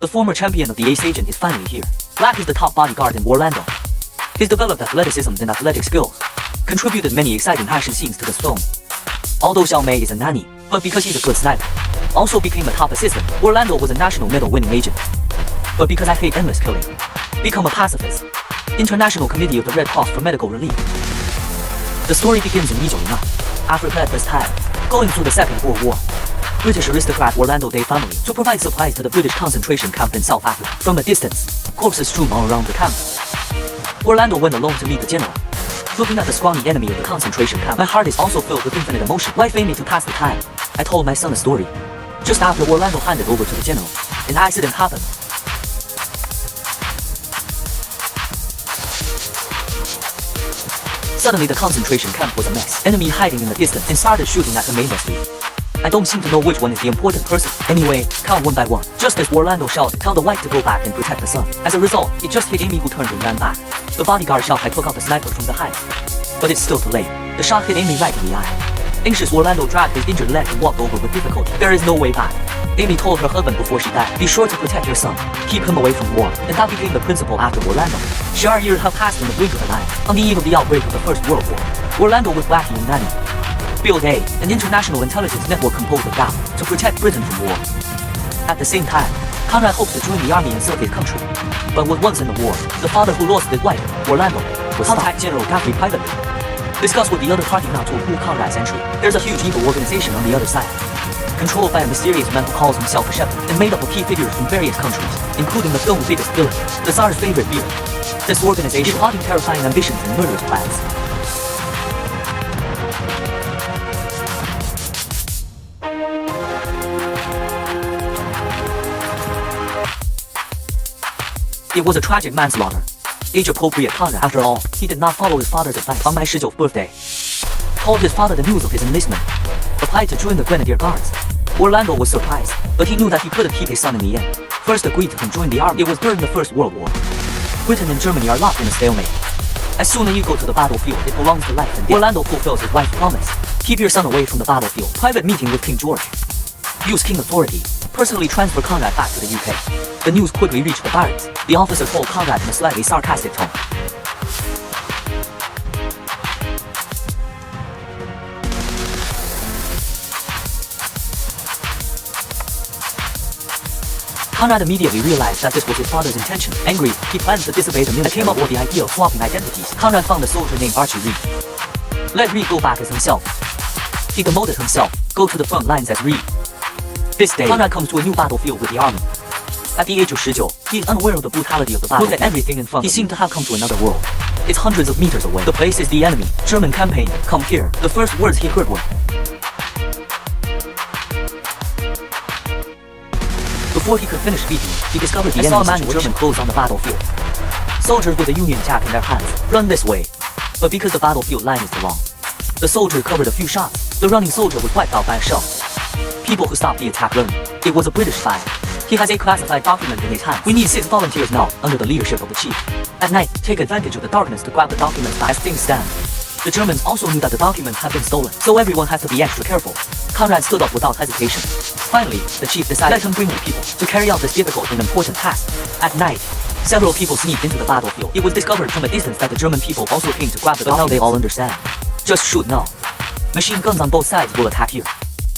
The former champion of the ace agent is finally here. Black is the top bodyguard in Orlando. His developed athleticism and athletic skills contributed many exciting action scenes to this film. Although Xiao Mei is a nanny, but because he's a good sniper, also became a top assistant. Orlando was a national medal winning agent. But because I hate endless killing, become a pacifist. International Committee of the Red Cross for Medical Relief. The story begins in 1909, after Bedford's time, going through the Second World War. British aristocrat Orlando Day family to provide supplies to the British concentration camp in South Africa. From a distance, corpses strewn all around the camp. Orlando went alone to meet the general. Looking at the scrawny enemy of the concentration camp, my heart is also filled with infinite emotion. Life aimed me to pass the time. I told my son a story. Just after Orlando handed over to the general, an accident happened. Suddenly the concentration camp was a mess. Enemy hiding in the distance and started shooting at him aimlessly. I don't seem to know which one is the important person. Anyway, count one by one. Just as Orlando shouted, tell the wife to go back and protect the son. As a result, he just hit Amy, who turned and ran back. The bodyguard shot, I took out the sniper from behind. But it's still too late. The shot hit Amy right in the eye. Anxious, Orlando dragged his injured leg and walked over with difficulty. There is no way back. Amy told her husband before she died, be sure to protect your son. Keep him away from war. And that became the principle after Orlando. 12 years have passed in the blink of an eye. On the eve of the outbreak of the First World War, Orlando was wacky and nanny. Build A, an international intelligence network composed of GAP, to protect Britain from war. At the same time, Conrad hoped to join the army and serve his country. But was once in the war, the father who lost his wife, Orlando, was contact General Gaffney privately. Discuss with the other party not to approve Conrad's entry. There's a huge evil organization on the other side, controlled by a mysterious man who calls himself a shepherd, and made up of key figures from various countries, including the film's biggest villain, the Tsar's favorite beer. This organization is plotting terrifying ambitions and murderous plans. It was a tragic manslaughter. Age-appropriate Conrad, after all, he did not follow his father's advice. On my 19th birthday, told his father the news of his enlistment, applied to join the Grenadier Guards. Orlando was surprised, but he knew that he couldn't keep his son in the end. First agreed to join the army. It was during the First World War. Britain and Germany are locked in a stalemate. As soon as you go to the battlefield, it belongs to life and death. Orlando fulfills his wife's promise. Keep your son away from the battlefield. Private meeting with King George. Use King authority. Personally transfer Conrad back to the UK. The news quickly reached the barracks. The officer told Conrad in a slightly sarcastic tone. Conrad immediately realized that this was his father's intention. Angry, he planned to disobey the military. Came up with the idea of swapping identities. Conrad found a soldier named Archie Reed. Let Reed go back as himself. He demoted himself, go to the front lines as Reed. This day, Conrad comes to a new battlefield with the army. At the age of 19, he is unaware of the brutality of the battle. Look at everything in front of him. He seemed to have come to another world. It's hundreds of meters away. The place is the enemy. German campaign. Come here. The first words he heard were. Before he could finish speaking, he discovered the enemy situation. German clothes on the battlefield. Soldiers with a Union Jack in their hands. Run this way. But because the battlefield line is too long, the soldier covered a few shots. The running soldier was wiped out by a shell. People who stopped the attack learned it was a British spy. He has a classified document in his hand. We need 6 volunteers now, under the leadership of the chief. At night, take advantage of the darkness to grab the documents back. As things stand, the Germans also knew that the documents had been stolen, so everyone had to be extra careful. Conrad stood up without hesitation. Finally, the chief decided let him bring the people to carry out this difficult and important task. At night, several people sneaked into the battlefield. It was discovered from a distance that the German people also came to grab the documents. Now they all understand. Just shoot now. Machine guns on both sides will attack you.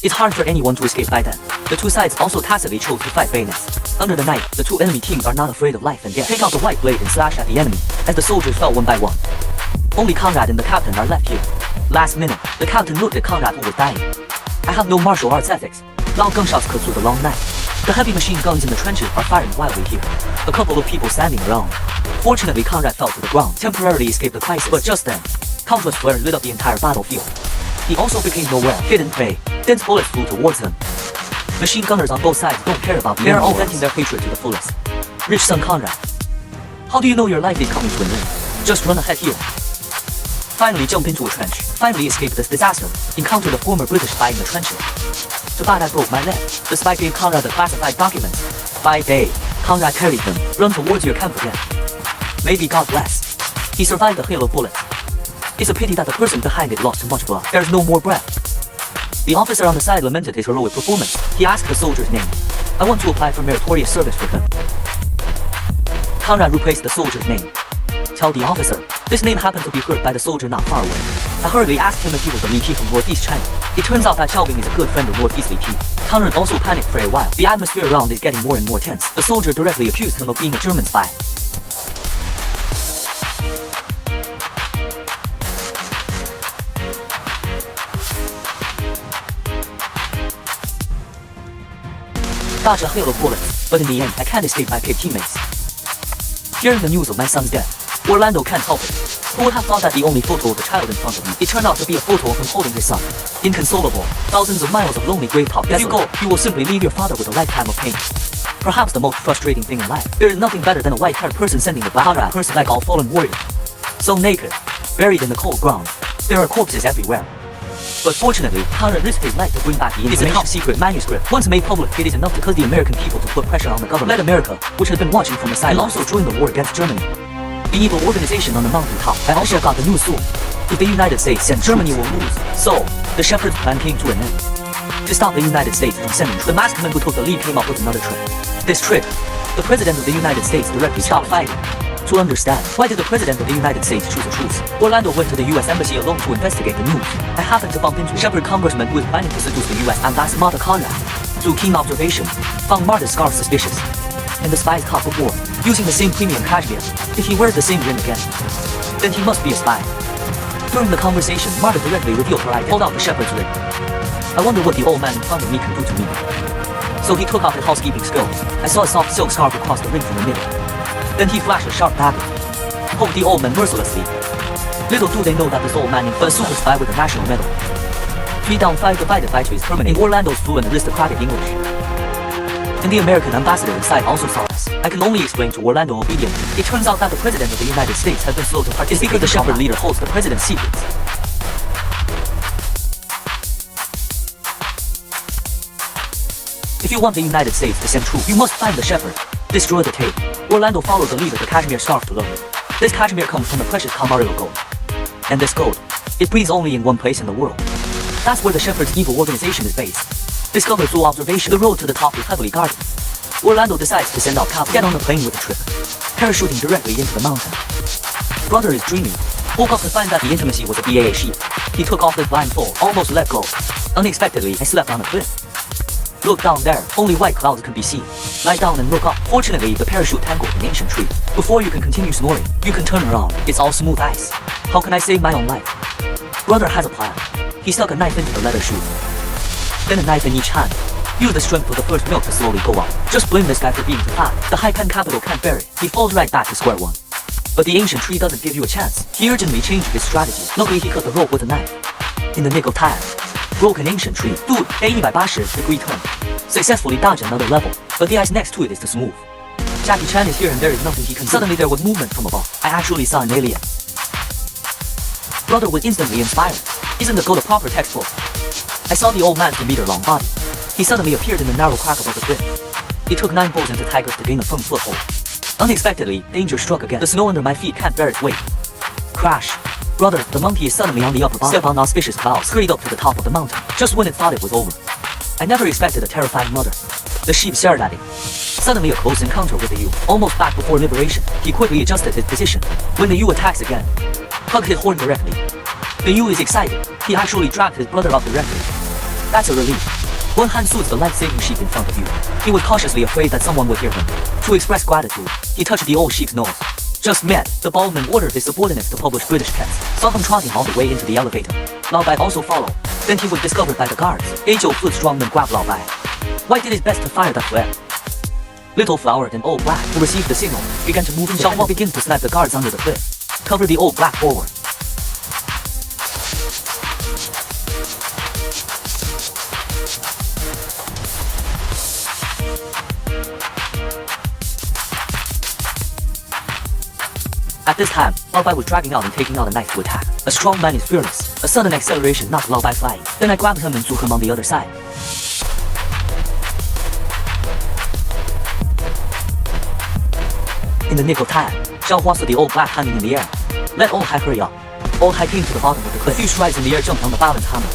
It's hard for anyone to escape by then. The two sides also tacitly chose to fight bayonets. Under the night, the two enemy teams are not afraid of life and death. Take out the white blade and slash at the enemy, as the soldiers fell one by one. Only Conrad and the captain are left here. Last minute, the captain looked at Conrad, who was dying. I have no martial arts ethics. Loud gunshots cut through the long night. The heavy machine guns in the trenches are firing wildly here. A couple of people standing around. Fortunately, Conrad fell to the ground, temporarily escaped the crisis. But just then, countless flares lit up the entire battlefield. He also became nowhere, hidden prey. Dense bullets flew towards him. Machine gunners on both sides don't care about the enemy. They are all venting their hatred to the fullest. Rich son Conrad, how do you know your life is coming to an end? Just run ahead here. Finally jump into a trench. Finally escape this disaster. Encounter the former British spy in the trenches. Too bad I broke my leg. The spy gave Conrad the classified documents. By day, Conrad carried him. Run towards your camp again. Maybe God bless. He survived the hail of bullets. It's a pity that the person behind it lost too much blood. There's no more breath. The officer on the side lamented his heroic performance. He asked the soldier's name. I want to apply for meritorious service with them. Conrad replaced the soldier's name. Tell the officer. This name happened to be heard by the soldier not far away. I hurriedly asked him if he was the VP from Northeast China. It turns out that Xiao Bing is a good friend of Northeast VP. Conrad also panicked for a while. The atmosphere around is getting more and more tense. The soldier directly accused him of being a German spy. Dodged a hail of bullets, but in the end, I can't escape my pig teammates. Hearing the news of my son's death, Orlando can't help it. Who would have thought that the only photo of the child in front of me, it turned out to be a photo of him holding his son. Inconsolable, thousands of miles of lonely grave top. If you go, you will simply leave your father with a lifetime of pain. Perhaps the most frustrating thing in life. There is nothing better than a white-haired person sending the Bahara person like all fallen warriors. So naked, buried in the cold ground. There are corpses everywhere. But fortunately, Conrad risked his life to bring back the information secret manuscript. Once made public, it is enough to cause the American people to put pressure on the government. Let America, which had been watching from the side, and also join the war against Germany. The evil organization on the mountaintop. I also got the news soon. If the United States and Germany will lose. So, the Shepherd's plan came to an end. To stop the United States from sending troops, the masked man who took the lead came up with another trick. This trick, the President of the United States directly stopped fighting. To understand, why did the President of the United States choose a truce? Orlando went to the U.S. Embassy alone to investigate the news. I happened to bump into a Shepherd congressman who is planning to seduce the U.S. ambassador Martha Conrad. Through keen observation, found Martha's scarf suspicious. And the spies caught before, using the same premium cashmere. If he wears the same ring again, then he must be a spy. During the conversation, Martha directly revealed her identity. Pulled out the Shepherd's ring. I wonder what the old man in front of me can do to me. So he took off his housekeeping skills. I saw a soft silk scarf across the ring from the middle. Then he flashed a sharp dagger. Poked the old man mercilessly. Little do they know that this old man is a super spy with a national medal. 3 down 5 divided by 2 is permanent in Orlando's fluent aristocratic English. And the American ambassador inside also saw us. I can only explain to Orlando obediently. It turns out that the President of the United States has been slow to participate because the Shepherd leader holds the President's secrets. If you want the United States to send troops, you must find the Shepherd. Destroy the tape. Orlando followed the lead of the cashmere scarf to look. This cashmere comes from the precious Camarillo gold. And this gold, it breeds only in one place in the world. That's where the Shepherd's evil organization is based. Discovered through observation, the road to the top is heavily guarded. Orlando decides to send out cavalry, get on a plane with a trip, parachuting directly into the mountain. Brother is dreaming. Woke up to find that the intimacy was a BAA sheep. He took off his blindfold, almost let go. Unexpectedly, I slept on a cliff. Look down there, only white clouds can be seen. Lie down and look up. Fortunately, the parachute tangled in an ancient tree. Before you can continue snoring, you can turn around. It's all smooth ice. How can I save my own life? Brother has a plan. He stuck a knife into the leather shoe. Then a knife in each hand. Use the strength of the first milk to slowly go up. Just blame this guy for being too fat. The Haipan capital can't bear it. He falls right back to square one. But the ancient tree doesn't give you a chance. He urgently changed his strategy. Luckily, he cut the rope with a knife. In the nick of time. Broke an ancient tree. Dude, a 180-degree turn. Successfully dodged another level, but the ice next to it is too smooth. Jackie Chan is here and there is nothing he can do. Suddenly there was movement from above. I actually saw an alien. Brother was instantly inspired. Isn't the goat a proper textbook? I saw the old man's 2-meter-long body. He suddenly appeared in the narrow crack above the cliff. It took 9 bulls into tigers to gain a firm foothold. Unexpectedly, danger struck again. The snow under my feet can't bear its weight. Crash. Brother, the monkey is suddenly on the upper bottom. Step on auspicious clouds, scurried up to the top of the mountain, just when it thought it was over. I never expected a terrifying mother. The sheep stared at him. Suddenly a close encounter with the ewe, almost back before liberation. He quickly adjusted his position. When the ewe attacks again, hug his horn directly. The ewe is excited. He actually dragged his brother up directly. That's a relief. One hand soothes the life-saving sheep in front of you. He was cautiously afraid that someone would hear him. To express gratitude, he touched the old sheep's nose. Just met, the baldman ordered his subordinates to publish British pets. Saw him trotting all the way into the elevator. Lao Bai also followed. Then he was discovered by the guards. A9 foot strongman grabbed Lao Bai. White did his best to fire the flare. Little Flower and Old Black, who received the signal, began to move in. Xiao Hua begins to snap the guards under the cliff. Cover the Old Black forward. At this time, Lao Bai was dragging out and taking out a knife to attack. A strong man is fearless. A sudden acceleration knocked Lao Bai flying. Then I grabbed him and threw him on the other side. In the nick of time, Xiao Hua saw the Old Black hanging in the air. Let Old Hai hurry up. Old Hai came to the bottom of the cliff. A few strides in the air jumped on the balance hammer.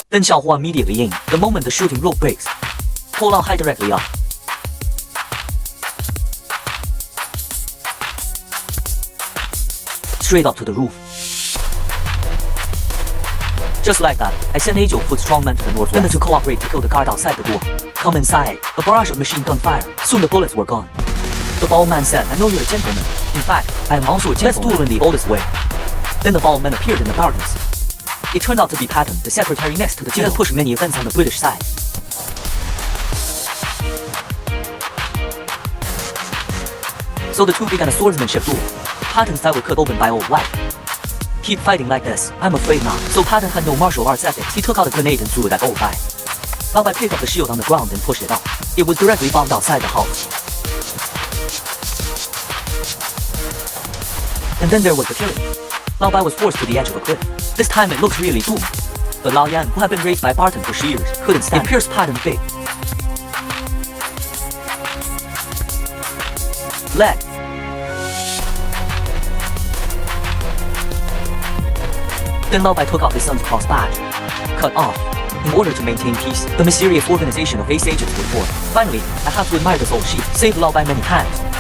Then Xiaohua immediately aimed. The moment the shooting rope breaks, Hou Lao high directly up. Straight up to the roof. Just like that, I sent Ajo put strongmen to the northwest. Then the two cooperate to kill the guard outside the door. Come inside. A barrage of machine gun fire. Soon the bullets were gone. The bald man said, I know you're a gentleman. In fact, I am also a gentleman. Let's duel in the oldest way. Then the bald man appeared in the darkness. It turned out to be Patton, the secretary next to the general. He had pushed many events on the British side. So the two began a swordsmanship duel. Patton's thigh was cut open by old wife. Keep fighting like this, I'm afraid not. So Patton had no martial arts ethics. He took out a grenade and threw it at old Bai. Lao Bai picked up the shield on the ground and pushed it up. It was directly bombed outside the house. And then there was the killing. Lao Bai was forced to the edge of a cliff. This time it looks really doomed. But Lao Yan, who had been raised by Barton for years, couldn't stand it. It pierced Patton's big leg. Then Lao Bai took out his son's cross badge, cut off. In order to maintain peace, the mysterious organization of ace agents was formed. Finally, I have to admire this old sheep. Saved Lao Bai many times.